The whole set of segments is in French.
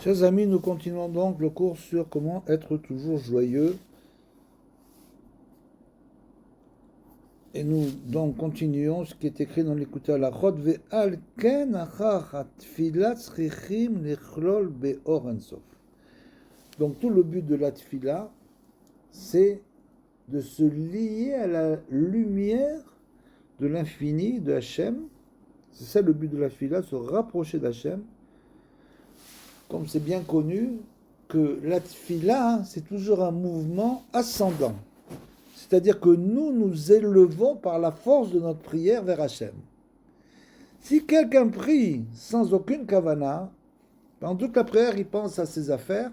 Chers amis, nous continuons donc le cours sur comment être toujours joyeux. Et nous donc continuons ce qui est écrit dans l'écouteur à la Chod ve'al ken achar hatfilat tzrichim lechlol be'or ensof. Donc tout le but de la tfila, c'est de se lier à la lumière de l'infini, de Hachem. C'est ça le but de la tfila, se rapprocher d'Hachem. Comme c'est bien connu que la tfila, c'est toujours un mouvement ascendant. C'est-à-dire que nous nous élevons par la force de notre prière vers Hachem. Si quelqu'un prie sans aucune kavana, pendant toute la prière, il pense à ses affaires,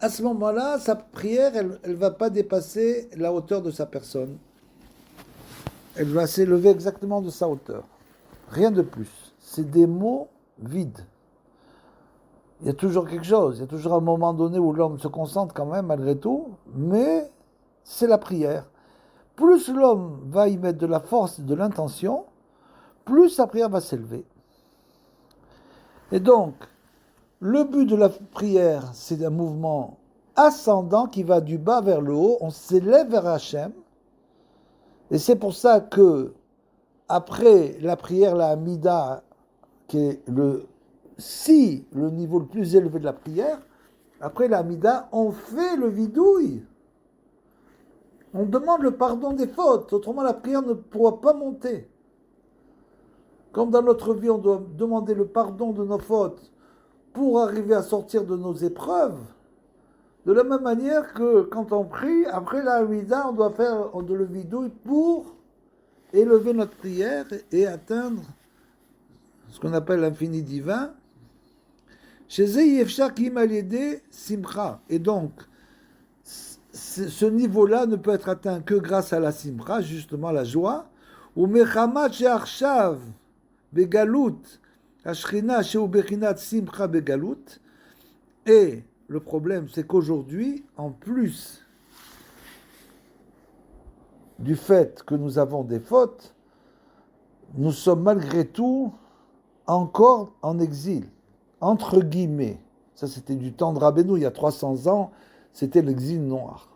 à ce moment-là, sa prière, elle ne va pas dépasser la hauteur de sa personne. Elle va s'élever exactement de sa hauteur. Rien de plus. C'est des mots vides. Il y a toujours quelque chose, il y a toujours un moment donné où l'homme se concentre quand même malgré tout, mais c'est la prière. Plus l'homme va y mettre de la force et de l'intention, plus sa prière va s'élever. Et donc, le but de la prière, c'est un mouvement ascendant qui va du bas vers le haut, on s'élève vers Hachem, et c'est pour ça que, après la prière, la Hamida, qui est le niveau le plus élevé de la prière, après la Hamida, on fait le vidouille. On demande le pardon des fautes, autrement la prière ne pourra pas monter. Comme dans notre vie, on doit demander le pardon de nos fautes pour arriver à sortir de nos épreuves, de la même manière que quand on prie, après la Hamida, on doit faire le vidouille pour élever notre prière et atteindre ce qu'on appelle l'infini divin. Chez Yefshar Kimalede Simcha. Et donc, ce niveau-là ne peut être atteint que grâce à la Simcha, justement la joie. Ou Mechamat She'arshav Begalut, Ashrina She'ubechinat Simcha Begalut. Et le problème, c'est qu'aujourd'hui, en plus du fait que nous avons des fautes, nous sommes malgré tout encore en exil. Entre guillemets, ça c'était du temps de Rabbeinu, il y a 300 ans, c'était l'exil noir.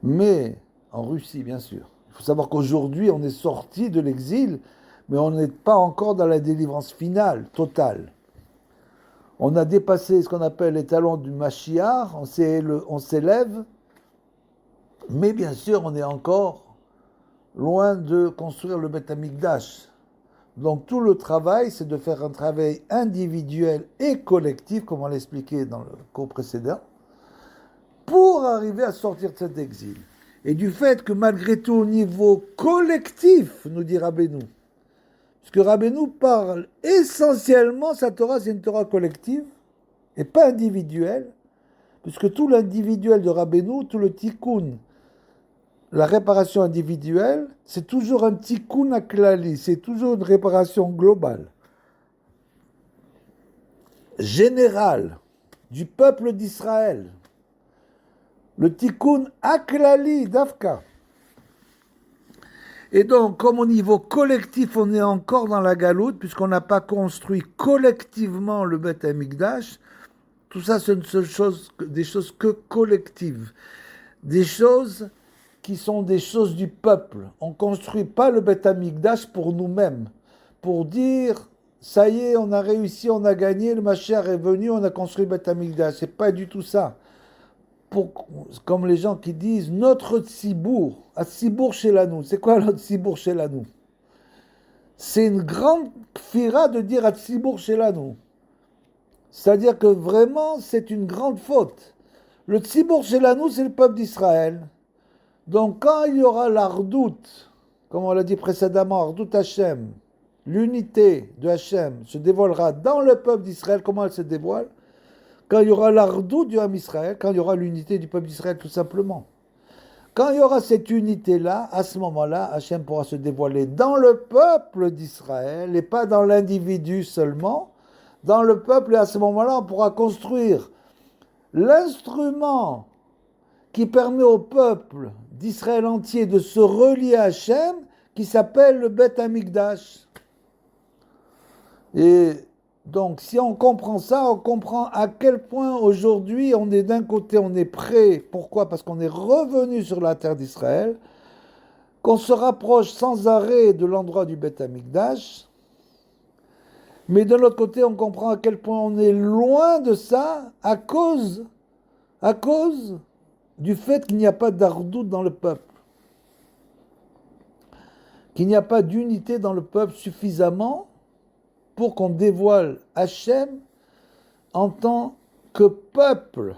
Mais, en Russie bien sûr, il faut savoir qu'aujourd'hui on est sorti de l'exil, mais on n'est pas encore dans la délivrance finale, totale. On a dépassé ce qu'on appelle les talons du Mashiach, on s'élève, mais bien sûr on est encore loin de construire le Beth Amikdash. Donc tout le travail, c'est de faire un travail individuel et collectif, comme on l'a expliqué dans le cours précédent, pour arriver à sortir de cet exil. Et du fait que malgré tout au niveau collectif, nous dit Rabbeinu, parce que Rabbeinu parle essentiellement, sa Torah c'est une Torah collective, et pas individuelle, puisque tout l'individuel de Rabbeinu, tout le tikkun, la réparation individuelle, c'est toujours un tikkun aklali, c'est toujours une réparation globale, générale, du peuple d'Israël. Le tikkun aklali d'Afka. Et donc, comme au niveau collectif, on est encore dans la galoute, puisqu'on n'a pas construit collectivement le Beth Amikdash, tout ça, ce ne sont des choses que collectives, des choses qui sont des choses du peuple. On ne construit pas le Beth Amikdash pour nous-mêmes, pour dire, ça y est, on a réussi, on a gagné, le Mashiach est venu, on a construit le Beth Amikdash. C'est pas du tout ça. Comme les gens qui disent, notre Tzibour, à Tzibour chez Lanou. C'est quoi notre Tzibour chez Lanou? C'est une grande fira de dire à Tzibour chez Lanou. C'est-à-dire que vraiment, c'est une grande faute. Le Tzibour chez Lanou, c'est le peuple d'Israël. Donc, quand il y aura l'ardoute, comme on l'a dit précédemment, ardout Hachem, l'unité de Hachem se dévoilera dans le peuple d'Israël. Comment elle se dévoile? Quand il y aura l'ardoute du Ham Israël, quand il y aura l'unité du peuple d'Israël, tout simplement. Quand il y aura cette unité-là, à ce moment-là, Hachem pourra se dévoiler dans le peuple d'Israël et pas dans l'individu seulement. Dans le peuple, et à ce moment-là, on pourra construire l'instrument qui permet au peuple d'Israël entier de se relier à Hachem, qui s'appelle le Beth Amikdash. Et Donc, si on comprend ça, on comprend à quel point aujourd'hui on est d'un côté, on est prêt. Pourquoi? Parce qu'on est revenu sur la terre d'Israël, qu'on se rapproche sans arrêt de l'endroit du Beth Amikdash. Mais de l'autre côté, on comprend à quel point on est loin de ça à cause du fait qu'il n'y a pas d'ardoute dans le peuple, qu'il n'y a pas d'unité dans le peuple suffisamment pour qu'on dévoile Hachem en tant que peuple.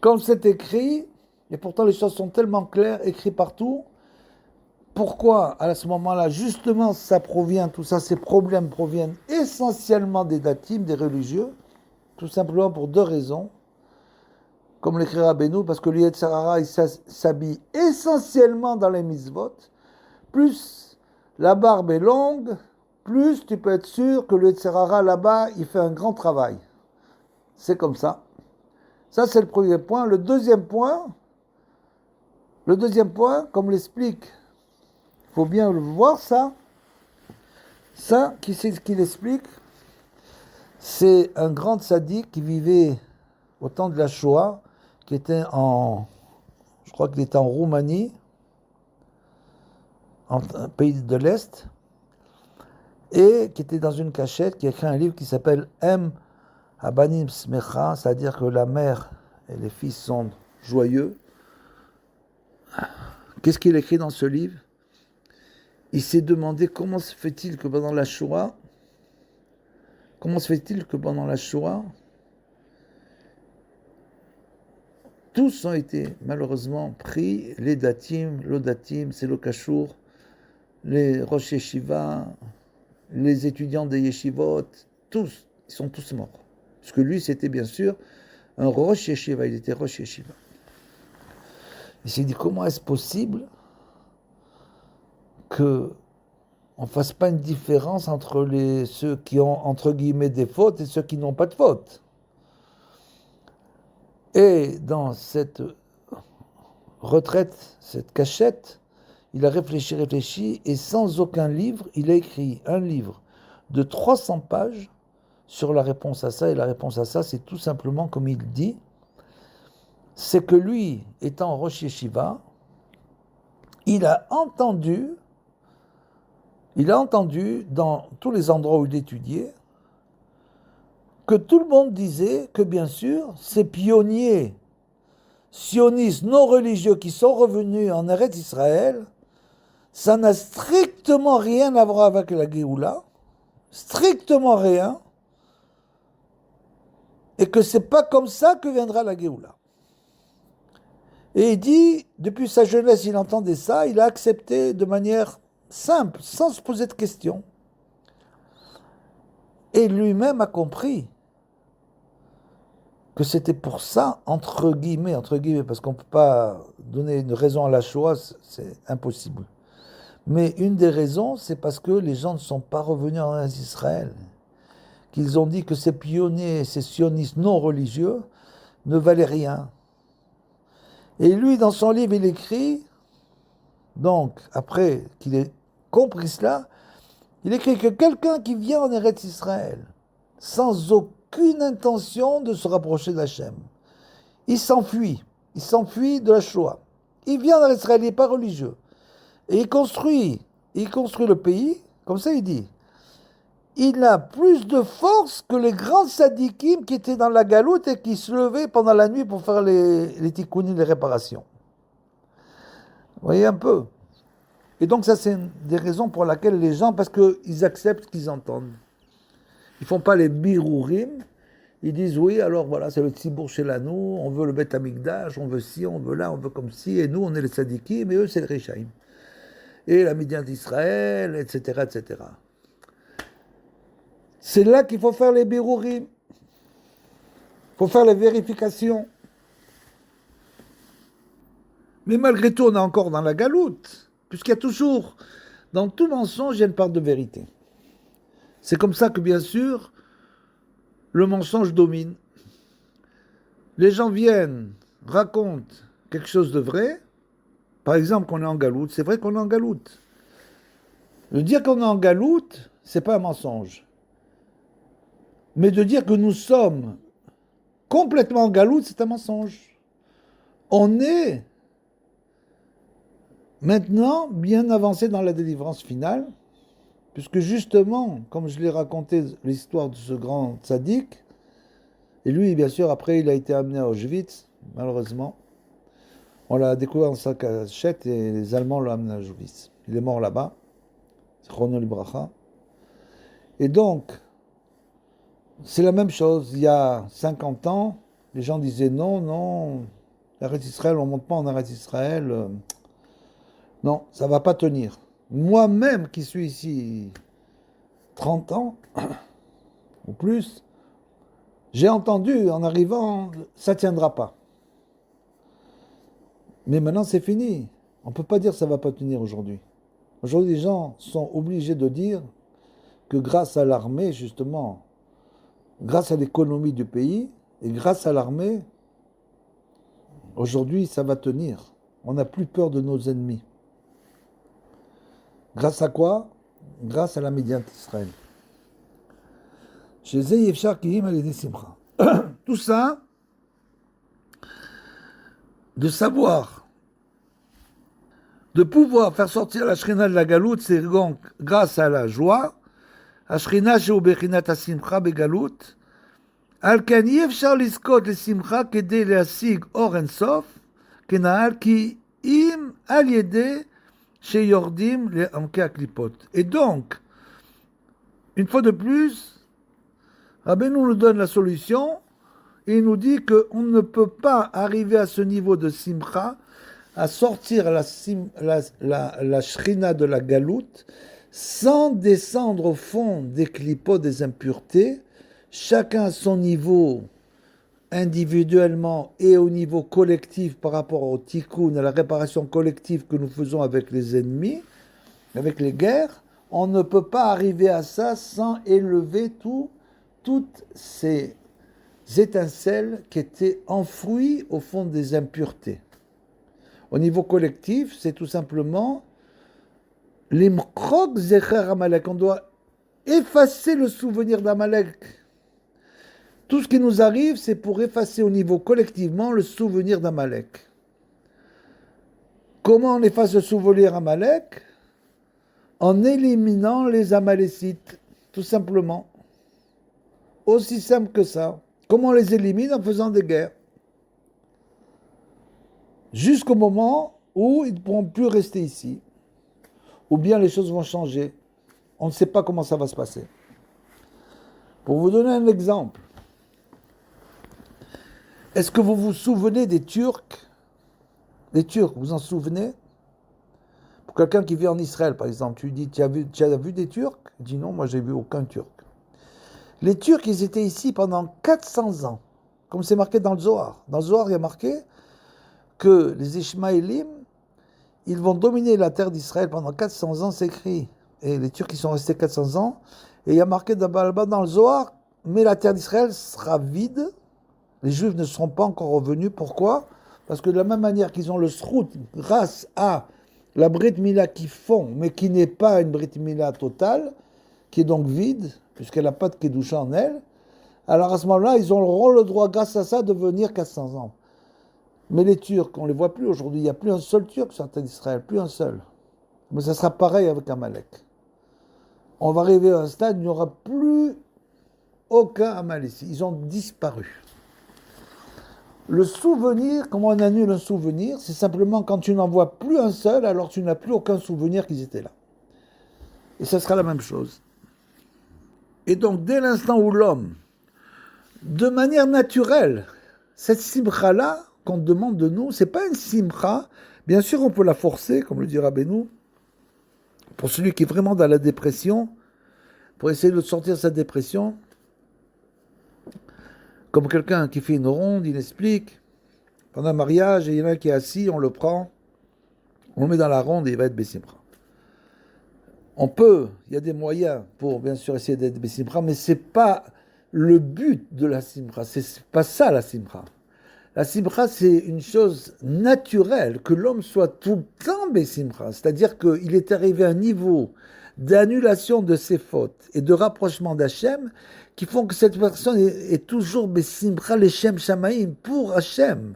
Comme c'est écrit, et pourtant les choses sont tellement claires, écrites partout, pourquoi à ce moment-là, justement, ça provient, tout ça, ces problèmes proviennent essentiellement des datim, des religieux, tout simplement pour deux raisons. Comme l'écrit Rabbeinu, parce que le Yetzer Hara, il s'habille essentiellement dans les mitzvot, plus la barbe est longue, plus tu peux être sûr que le Yetzer Hara là-bas, il fait un grand travail. C'est comme ça. Ça, c'est le premier point. Le deuxième point, comme l'explique, il faut bien le voir ça. Ça, qui c'est ce qu'il explique? C'est un grand sadique qui vivait au temps de la Shoah, qui était je crois qu'il était en Roumanie, en pays de l'Est, et qui était dans une cachette, qui a écrit un livre qui s'appelle M. Abanim Smecha, c'est-à-dire que la mère et les fils sont joyeux. Qu'est-ce qu'il écrit dans ce livre? Il s'est demandé comment se fait-il que pendant la Shoah, tous ont été malheureusement pris, les datim, l'odatim, c'est le kashour, les rosh yeshiva, les étudiants des yeshivot, tous, ils sont tous morts. Parce que lui, c'était bien sûr un rosh yeshiva, il était rosh yeshiva. Il s'est dit, comment est-ce possible qu'on ne fasse pas une différence entre ceux qui ont, entre guillemets, des fautes et ceux qui n'ont pas de fautes? Et dans cette retraite, cette cachette, il a réfléchi, et sans aucun livre, il a écrit un livre de 300 pages sur la réponse à ça. Et la réponse à ça, c'est tout simplement, comme il dit, c'est que lui, étant Rosh Yeshiva, il a entendu dans tous les endroits où il étudiait, que tout le monde disait que bien sûr, ces pionniers sionistes non religieux qui sont revenus en Eretz Israël, ça n'a strictement rien à voir avec la Géoula, strictement rien, et que c'est pas comme ça que viendra la Géoula. Et il dit, depuis sa jeunesse, il entendait ça, il a accepté de manière simple, sans se poser de questions. Et lui-même a compris que c'était pour ça, entre guillemets, parce qu'on ne peut pas donner une raison à la Shoah, c'est impossible. Mais une des raisons, c'est parce que les gens ne sont pas revenus en Israël. Qu'ils ont dit que ces pionniers, ces sionistes non religieux, ne valaient rien. Et lui, dans son livre, il écrit, donc, après qu'il ait compris cela, il écrit que quelqu'un qui vient en Eretz Israël, sans aucune intention de se rapprocher d'Hachem, il s'enfuit de la Shoah. Il vient en Israël, il n'est pas religieux. Et il construit le pays, comme ça il dit. Il a plus de force que les grands sadikim qui étaient dans la galoute et qui se levaient pendant la nuit pour faire les tikkunim, les réparations. Vous voyez un peu. Et donc ça, c'est une des raisons pour lesquelles les gens, parce qu'ils acceptent ce qu'ils entendent. Ils ne font pas les birourim. Ils disent oui, alors voilà, c'est le tzibour chez la nous, on veut le Beth Amikdash, on veut ci, on veut là, on veut comme ci, et nous, on est les sadikim, et eux, c'est le Rechaim. Et la Midian d'Israël, etc., etc. C'est là qu'il faut faire les birourim. Il faut faire les vérifications. Mais malgré tout, on est encore dans la galoute, puisqu'il y a toujours, dans tout mensonge, il y a une part de vérité. C'est comme ça que, bien sûr, le mensonge domine. Les gens viennent, racontent quelque chose de vrai. Par exemple, qu'on est en galoute, c'est vrai qu'on est en galoute. Le dire qu'on est en galoute, c'est pas un mensonge. Mais de dire que nous sommes complètement en galoute, c'est un mensonge. On est maintenant bien avancé dans la délivrance finale, puisque justement, comme je l'ai raconté l'histoire de ce grand tzaddik, et lui, bien sûr, après, il a été amené à Auschwitz, malheureusement. On l'a découvert dans sa cachette et les Allemands l'ont amené à Auschwitz. Il est mort là-bas, Chrono Libracha. Et donc, c'est la même chose. Il y a 50 ans, les gens disaient non, non, Eretz Israël, on ne monte pas en Eretz Israël. Non, ça ne va pas tenir. Moi-même, qui suis ici 30 ans, ou plus, j'ai entendu en arrivant, ça ne tiendra pas. Mais maintenant, c'est fini. On ne peut pas dire que ça ne va pas tenir aujourd'hui. Aujourd'hui, les gens sont obligés de dire que grâce à l'armée, justement, grâce à l'économie du pays, et grâce à l'armée, aujourd'hui, ça va tenir. On n'a plus peur de nos ennemis. Grâce à quoi? Grâce à la médiante d'Israël. Chez Zeyefchar Kihim al Simcha. Tout ça, de savoir, de pouvoir faire sortir la Shrina de la galoute, c'est donc grâce à la joie. השכינה שהוא בחינת השמחה בגלות, על כן אי אפשר לזכות לשמחה כדי להשיג אור אינסוף, כנעל כי אם על ידי שיורדים לעמקי הקליפות. Et donc, une fois de plus, Rabbeinu nous donne la solution et il nous dit qu'on ne peut pas arriver à ce niveau de simcha, à sortir la shrina de la galoute, sans descendre au fond des clipots, des impuretés, chacun à son niveau individuellement et au niveau collectif par rapport au tikkun, à la réparation collective que nous faisons avec les ennemis, avec les guerres, on ne peut pas arriver à ça sans élever toutes ces étincelles qui étaient enfouies au fond des impuretés. Au niveau collectif, c'est tout simplement l'imkrok zecher Amalek. On doit effacer le souvenir d'Amalek. Tout ce qui nous arrive, c'est pour effacer au niveau collectivement le souvenir d'Amalek. Comment on efface le souvenir d'Amalek? En éliminant les Amalécites, tout simplement. Aussi simple que ça. Comment on les élimine? En faisant des guerres. Jusqu'au moment où ils ne pourront plus rester ici. Ou bien les choses vont changer. On ne sait pas comment ça va se passer. Pour vous donner un exemple, est-ce que vous vous souvenez des Turcs? Les Turcs, vous en souvenez? Pour quelqu'un qui vit en Israël, par exemple, tu lui dis, tu as vu des Turcs? Il dit non, moi j'ai vu aucun Turc. Les Turcs, ils étaient ici pendant 400 ans, comme c'est marqué dans le Zohar. Dans le Zohar, il y a marqué que les Ishmaélim, ils vont dominer la terre d'Israël pendant 400 ans, c'est écrit. Et les Turcs, ils sont restés 400 ans. Et il y a marqué là-bas dans le Zohar, mais la terre d'Israël sera vide. Les Juifs ne seront pas encore revenus. Pourquoi? Parce que de la même manière qu'ils ont le srout, grâce à la Brit Mila qu'ils font, mais qui n'est pas une Brit Mila totale, qui est donc vide, puisqu'elle n'a pas de Kedusha en elle, alors à ce moment-là, ils auront le droit, grâce à ça, de venir 400 ans. Mais les Turcs, on ne les voit plus aujourd'hui. Il n'y a plus un seul Turc sur la terre d'Israël, plus un seul. Mais ça sera pareil avec Amalek. On va arriver à un stade où il n'y aura plus aucun Amalek ici. Ils ont disparu. Le souvenir, comment on annule un souvenir? C'est simplement quand tu n'en vois plus un seul, alors tu n'as plus aucun souvenir qu'ils étaient là. Et ça sera la même chose. Et donc, dès l'instant où l'homme, de manière naturelle, cette simcha-là qu'on demande de nous, c'est pas une simcha. Bien sûr, on peut la forcer, comme le dit Rabbeinu, pour celui qui est vraiment dans la dépression, pour essayer de sortir de sa dépression. Comme quelqu'un qui fait une ronde, il explique, pendant un mariage, et il y en a un qui est assis, on le prend, on le met dans la ronde et il va être Bessimra. On peut, il y a des moyens pour bien sûr essayer d'être Bessimra, mais ce n'est pas le but de la Simra, c'est pas ça la Simra. La Simra, c'est une chose naturelle, que l'homme soit tout le temps Bessimra, c'est-à-dire qu'il est arrivé à un niveau d'annulation de ses fautes et de rapprochement d'Hachem qui font que cette personne est toujours Bessimcha Leshem Shamaim, pour Hachem.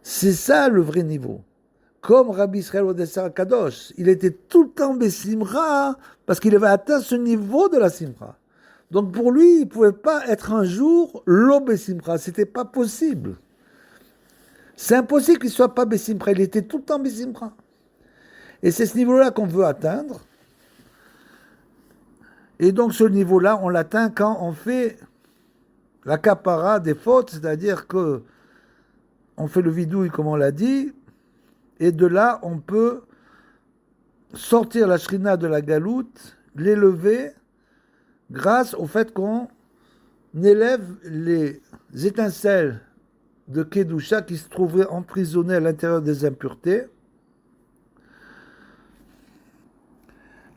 C'est ça le vrai niveau. Comme Rabbi Israël Odessa Kadosh, il était tout le temps Bessimcha parce qu'il avait atteint ce niveau de la Simcha. Donc pour lui, il ne pouvait pas être un jour lo Bessimcha, c'était pas possible. C'est impossible qu'il ne soit pas Bessimcha, il était tout le temps Bessimcha. Et c'est ce niveau-là qu'on veut atteindre. Et donc ce niveau-là, on l'atteint quand on fait la kapara des fautes, c'est-à-dire que on fait le vidouille comme on l'a dit, et de là on peut sortir la shrina de la galoute, l'élever grâce au fait qu'on élève les étincelles de Kedusha qui se trouveraient emprisonnées à l'intérieur des impuretés.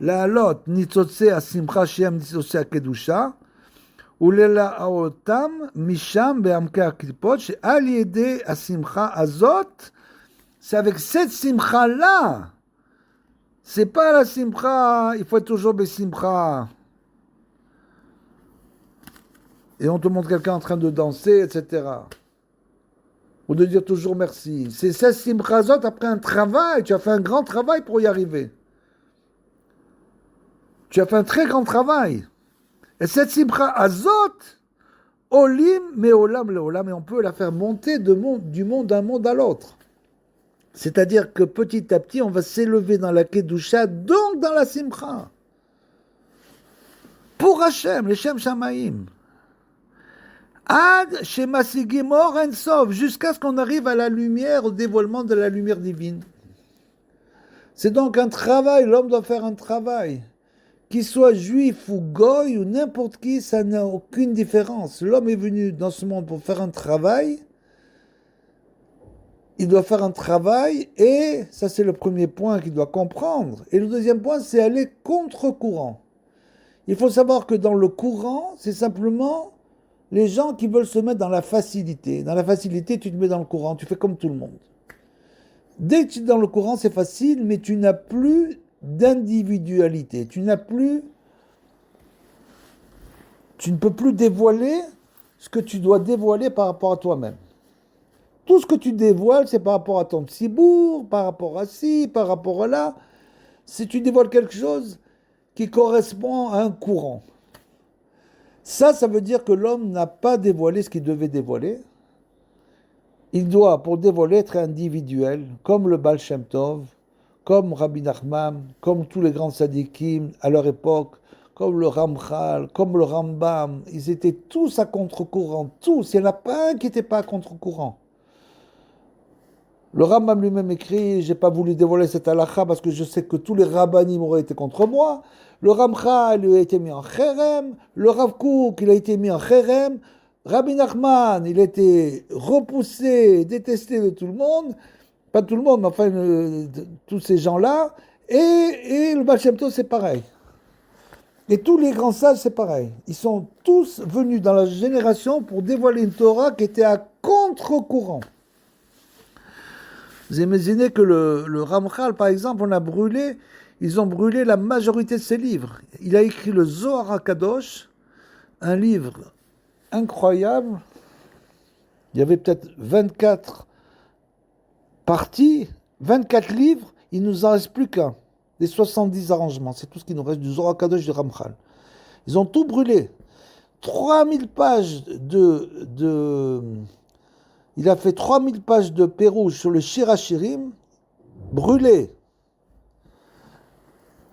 La halot nitzotse asimcha shem nitzotse akedusha ulela aotam misham beamke aklipot she'al yede asimcha azot. C'est avec cette simcha là. C'est pas la simcha. Il faut être toujours besimcha. Et on te montre quelqu'un en train de danser, etc. Ou de dire toujours merci. C'est cette simcha azot après un travail. Tu as fait un grand travail pour y arriver. Tu as fait un très grand travail. Et cette simcha azot, olim meolam leolam, et on peut la faire monter du monde d'un monde à l'autre. C'est-à-dire que petit à petit, on va s'élever dans la kedusha, donc dans la simcha. Pour Hachem, les Shem Shamaim. Ad shemasigim or en sof, jusqu'à ce qu'on arrive à la lumière, au dévoilement de la lumière divine. C'est donc un travail, l'homme doit faire un travail. Qu'il soit juif ou goy ou n'importe qui, ça n'a aucune différence. L'homme est venu dans ce monde pour faire un travail. Il doit faire un travail et ça c'est le premier point qu'il doit comprendre. Et le deuxième point, c'est aller contre-courant. Il faut savoir que dans le courant, c'est simplement les gens qui veulent se mettre dans la facilité. Dans la facilité, tu te mets dans le courant, tu fais comme tout le monde. Dès que tu es dans le courant, c'est facile, mais tu n'as plus d'individualité. Tu ne peux plus dévoiler ce que tu dois dévoiler par rapport à toi-même. Tout ce que tu dévoiles, c'est par rapport à ton tzibour, par rapport à ci, par rapport à là. Si tu dévoiles quelque chose qui correspond à un courant. Ça veut dire que l'homme n'a pas dévoilé ce qu'il devait dévoiler. Il doit, pour dévoiler, être individuel, comme le Baal Shem Tov, comme Rabbi Nachman, comme tous les grands tzadikim à leur époque, comme le Ramchal, comme le Rambam, ils étaient tous à contre-courant, tous. Il n'y en a pas un qui n'était pas à contre-courant. Le Rambam lui-même écrit, j'ai pas voulu dévoiler cette halakha parce que je sais que tous les rabbanim auraient été contre moi. Le Ramchal, il a été mis en chérem. Le Rav Kook, il a été mis en chérem. Rabbi Nachman, il a été repoussé, détesté de tout le monde. Pas tout le monde, mais enfin, tous ces gens-là. Et le Baal Shem Tov, c'est pareil. Et tous les grands sages, c'est pareil. Ils sont tous venus dans la génération pour dévoiler une Torah qui était à contre-courant. Vous imaginez que le Ramchal, par exemple, ils ont brûlé la majorité de ses livres. Il a écrit le Zohar HaKadosh, un livre incroyable. Il y avait peut-être 24 parties, 24 livres, il ne nous en reste plus qu'un. Des 70 arrangements, c'est tout ce qui nous reste du Zohar HaKadosh du Ramchal. Ils ont tout brûlé. 3000 pages il a fait 3000 pages de Pérouge sur le Shir HaShirim, brûlé.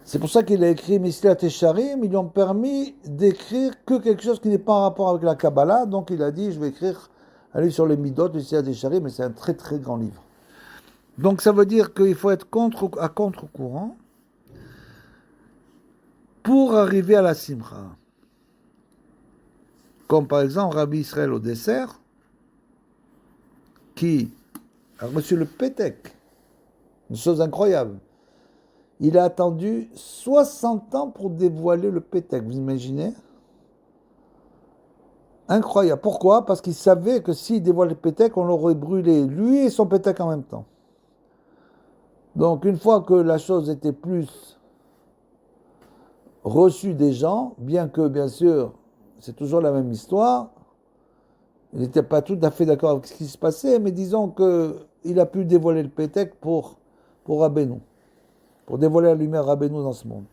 C'est pour ça qu'il a écrit Mesilat Yesharim. Ils lui ont permis d'écrire que quelque chose qui n'est pas en rapport avec la Kabbalah. Donc il a dit, je vais écrire un livre sur les Midot, Mesilat Yesharim, mais c'est un très très grand livre. Donc ça veut dire qu'il faut être à contre-courant pour arriver à la Simcha. Comme par exemple Rabbi Israël au dessert, qui a reçu le Pétek, une chose incroyable. Il a attendu 60 ans pour dévoiler le Pétek, vous imaginez? Incroyable. Pourquoi? Parce qu'il savait que s'il dévoilait le Pétek, on l'aurait brûlé, lui et son Pétek en même temps. Donc une fois que la chose était plus reçu des gens, bien que, bien sûr, c'est toujours la même histoire. Il n'était pas tout à fait d'accord avec ce qui se passait, mais disons qu'il a pu dévoiler le pétec pour Rabbeinu, pour dévoiler la lumière Rabbeinu dans ce monde.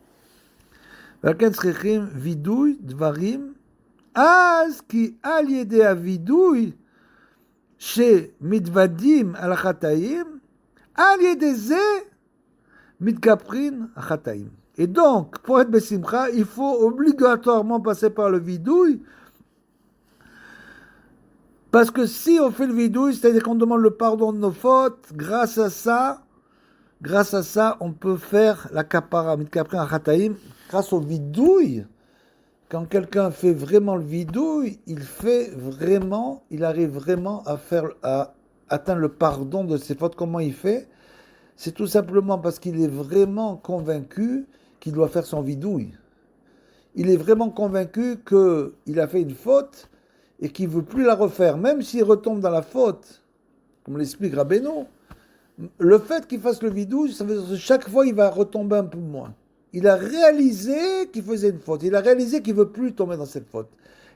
ולכן צריכים וידוי דברים, אז כי על ידי הווידוי שמתוודים על החטאים, על ידי זה מתכפרין החטאים. Et donc, pour être Bessimcha, il faut obligatoirement passer par le vidouille. Parce que si on fait le vidouille, c'est-à-dire qu'on demande le pardon de nos fautes, grâce à ça, on peut faire la kapara, mitkaprin achataim, grâce au vidouille. Quand quelqu'un fait vraiment le vidouille, il arrive vraiment à atteindre le pardon de ses fautes. Comment il fait? C'est tout simplement parce qu'il est vraiment convaincu qu'il doit faire son vidouille. Il est vraiment convaincu qu'il a fait une faute et qu'il ne veut plus la refaire. Même s'il retombe dans la faute, comme l'explique Rabbeinu, le fait qu'il fasse le vidouille, ça veut dire que chaque fois, il va retomber un peu moins. Il a réalisé qu'il faisait une faute. Il a réalisé qu'il ne veut plus tomber dans cette faute.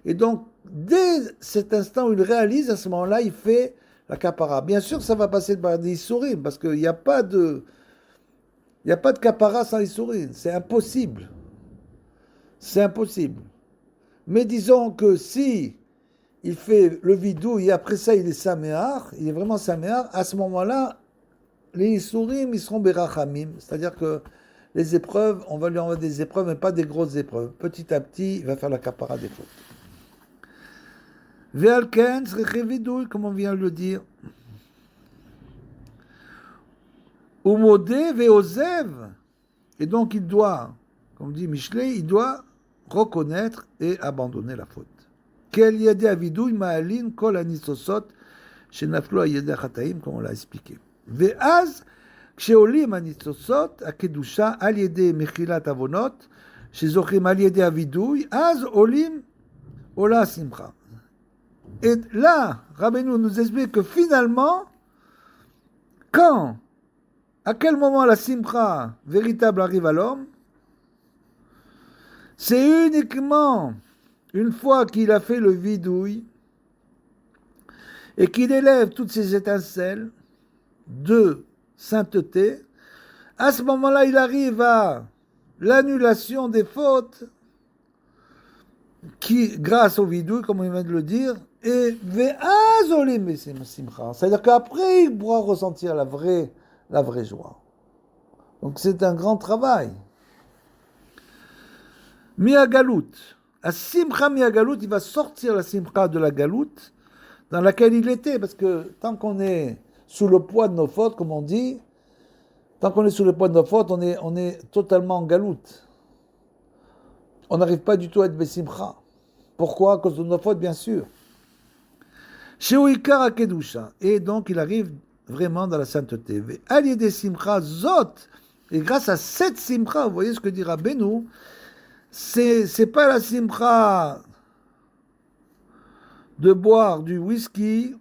Et donc, dès cet instant où il réalise, à ce moment-là, il fait la kapara. Bien sûr, ça va passer par des issourim, parce qu'il n'y a pas de kapara sans issourim. C'est impossible. C'est impossible. Mais disons que si il fait le vidouille et après ça, il est saméar, il est vraiment saméar, à ce moment-là, les issourim, ils seront berachamim. C'est-à-dire que les épreuves, on va lui envoyer des épreuves, mais pas des grosses épreuves. Petit à petit, il va faire la kapara des fautes. Ve'alken tzriche vidouille, comme on vient de le dire. Umode ve'ozev. Et donc il doit, comme dit Michelet, il doit reconnaître et abandonner la faute. Quel yadé avidouille ma'alin kol anisosot shenaflo ayedé achataim, comme on l'a expliqué. Ve'az כשעולים הניצוצות, הקדושה על ידי מחילת עוונות, שזוכים על ידי הווידוי, אז עולה השמחה. Et là, Rabbeinu nous explique que finalement, à quel moment la simcha véritable arrive à l'homme, c'est uniquement une fois qu'il a fait le vidouille et qu'il élève toutes ces étincelles de sainteté, à ce moment-là, il arrive à l'annulation des fautes qui, grâce au vidouille, comme on vient de le dire, et c'est-à-dire qu'après, il pourra ressentir la vraie joie. Donc c'est un grand travail. Miagalout. À simcha miagalout, il va sortir la simcha de la galoute dans laquelle il était, parce que tant qu'on est sous le poids de nos fautes, comme on dit, tant qu'on est sous le poids de nos fautes, on est totalement en galoute. On n'arrive pas du tout à être Bessimcha. Pourquoi? À cause de nos fautes, bien sûr. Chez Oikar Kedusha. Et donc, il arrive vraiment dans la sainteté. Allié des Simcha Zot. Et grâce à cette Simcha, vous voyez ce que dit Rabbeinu, c'est pas la Simcha de boire du whisky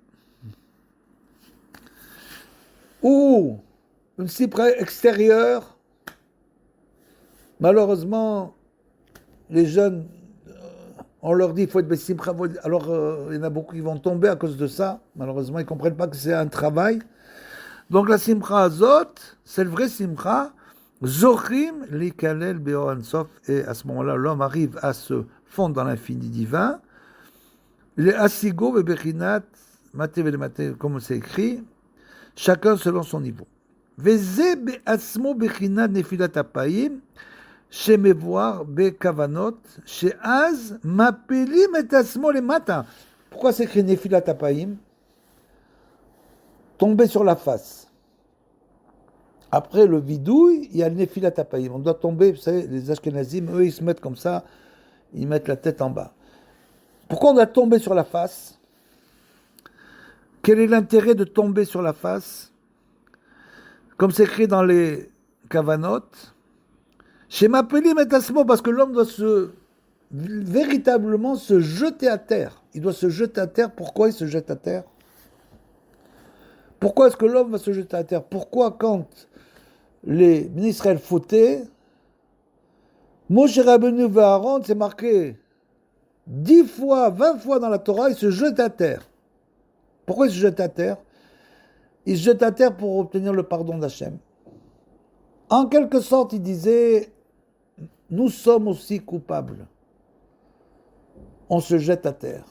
ou une simcha extérieure. Malheureusement, les jeunes, on leur dit qu'il faut être bessimcha. Alors, il y en a beaucoup qui vont tomber à cause de ça. Malheureusement, ils ne comprennent pas que c'est un travail. Donc, la simcha azot, c'est le vrai simcha. Zochim likalel be'or sof. Et à ce moment-là, l'homme arrive à se fondre dans l'infini divin. Les asigo bebechinat mate velemate, comme c'est écrit, chacun selon son niveau. Veze be'atzmo bechinat nefilat apayim, shemevoir be'kavanot, she'az mapelim et atzmo le mata. Pourquoi c'est écrit nefilat apayim? Tomber sur la face. Après le vidouille, il y a le nefilat apayim. On doit tomber, vous savez, les Ashkenazim, eux, ils se mettent comme ça, ils mettent la tête en bas. Pourquoi on doit tomber sur la face? Quel est l'intérêt de tomber sur la face? Comme c'est écrit dans les Kavanotes, chez Mapelim et Asmo, parce que l'homme doit véritablement se jeter à terre. Il doit se jeter à terre. Pourquoi il se jette à terre? Pourquoi est-ce que l'homme va se jeter à terre? Pourquoi quand les Israël fautaient, Moshe Rabbeinu et Aaron, c'est marqué 10 fois, 20 fois dans la Torah, ils se jettent à terre. Pourquoi ils se jettent à terre? Ils se jettent à terre pour obtenir le pardon d'Hachem. En quelque sorte, ils disaient, nous sommes aussi coupables. On se jette à terre.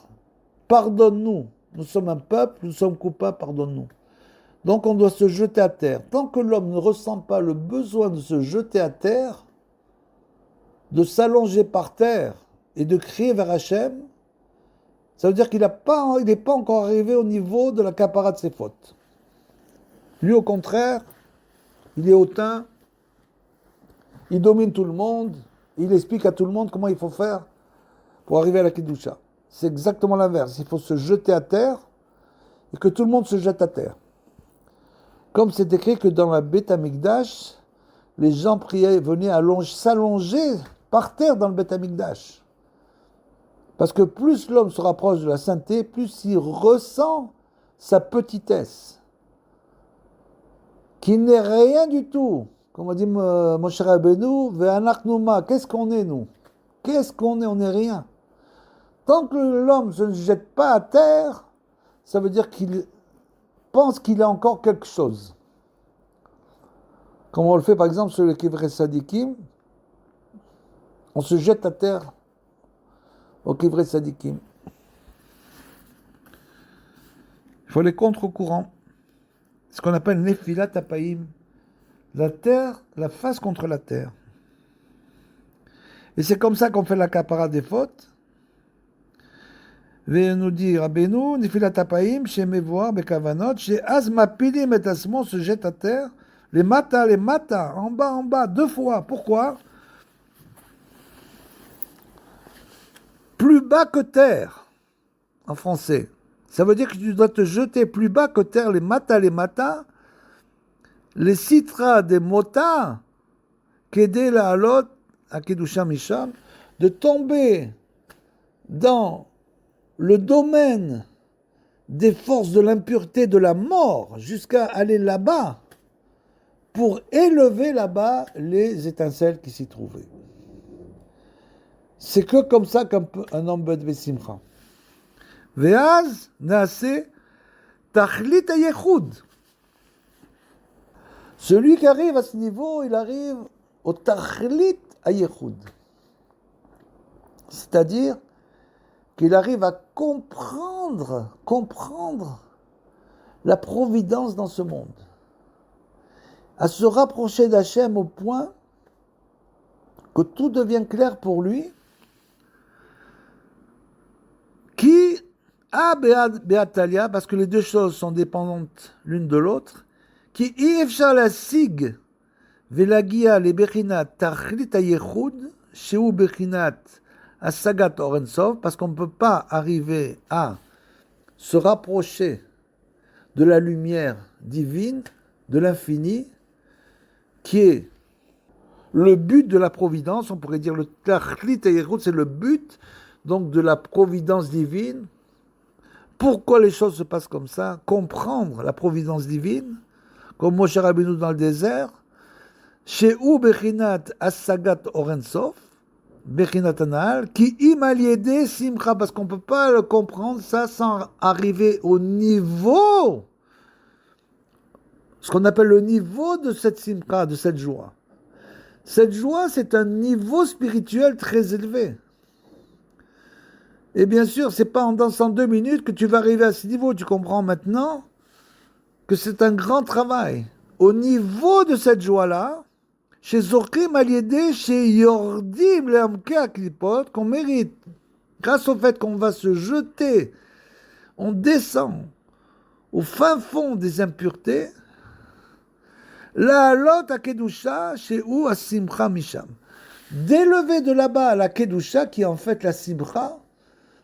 Pardonne-nous. Nous sommes un peuple, nous sommes coupables, pardonne-nous. Donc on doit se jeter à terre. Tant que l'homme ne ressent pas le besoin de se jeter à terre, de s'allonger par terre et de crier vers Hachem, ça veut dire qu'il n'est pas encore arrivé au niveau de la capara de ses fautes. Lui, au contraire, il est hautain, il domine tout le monde, il explique à tout le monde comment il faut faire pour arriver à la Kedusha. C'est exactement l'inverse. Il faut se jeter à terre et que tout le monde se jette à terre. Comme c'est écrit que dans la Beth Amikdash, les gens priaient, venaient s'allonger par terre dans le Beth Amikdash. Parce que plus l'homme se rapproche de la sainteté, plus il ressent sa petitesse, qui n'est rien du tout. Comme on dit mon cher Rabbeinu, Ve'anachnouma, qu'est-ce qu'on est nous? Qu'est-ce qu'on est? On n'est rien. Tant que l'homme ne se jette pas à terre, ça veut dire qu'il pense qu'il a encore quelque chose. Comme on le fait par exemple sur le Kivre Sadikim, on se jette à terre au Kivre Sadikim. Il faut les contre-courants. Ce qu'on appelle Nefilat Apaim. La terre, la face contre la terre. Et c'est comme ça qu'on fait la capara des fautes. Nous dit Rabbeinu, Nefilat Apaim, chez Mevoar, Bekavanot, chez Azmapilim et Asmon se jette à terre. Les mata, en bas, 2 fois. Pourquoi? Plus bas que terre, en français. Ça veut dire que tu dois te jeter plus bas que terre, les mata, les citras des motas, qu'aider la halot, à Kedusha Misham, de tomber dans le domaine des forces de l'impureté de la mort, jusqu'à aller là-bas, pour élever là-bas les étincelles qui s'y trouvaient. C'est que comme ça qu'un homme peut être simcha. Ve'az naase tachlit hayechud. Celui qui arrive à ce niveau, il arrive au tachlit hayechud. C'est-à-dire qu'il arrive à comprendre la providence dans ce monde. À se rapprocher d'Hachem au point que tout devient clair pour lui. Qui a Beatalia, parce que les deux choses sont dépendantes l'une de l'autre, qui ifshar la sig velagia le bechinat tachlit hayechud, sheu bechinat asagat orensov, parce qu'on ne peut pas arriver à se rapprocher de la lumière divine, de l'infini, qui est le but de la providence. On pourrait dire le tachlit hayechud, c'est le but donc de la providence divine. Pourquoi les choses se passent comme ça? Comprendre la providence divine, comme Moshe Rabbeinu dans le désert, chez ou Bechinat Asagat Orensov, Bechinat Anal, qui imaliédé Simcha, parce qu'on ne peut pas le comprendre ça sans arriver au niveau, ce qu'on appelle le niveau de cette Simcha, de cette joie. Cette joie, c'est un niveau spirituel très élevé. Et bien sûr, c'est pas en dansant 2 minutes que tu vas arriver à ce niveau. Tu comprends maintenant que c'est un grand travail. Au niveau de cette joie-là, chez Zorkim Aliédé, chez Yordim Leamkea Klipot, qu'on mérite, grâce au fait qu'on va se jeter, on descend au fin fond des impuretés, la halot à Kedusha, chez ou à Simcha Misham. D'élever de là-bas à la Kedusha, qui est en fait la Simcha,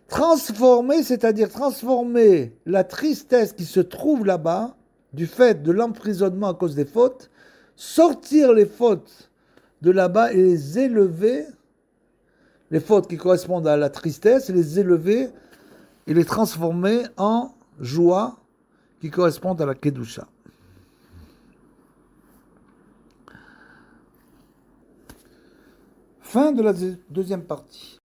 transformer, c'est-à-dire transformer la tristesse qui se trouve là-bas, du fait de l'emprisonnement à cause des fautes, sortir les fautes de là-bas et les élever, les fautes qui correspondent à la tristesse, et les élever et les transformer en joie qui correspondent à la Kedusha. Fin de la deuxième partie.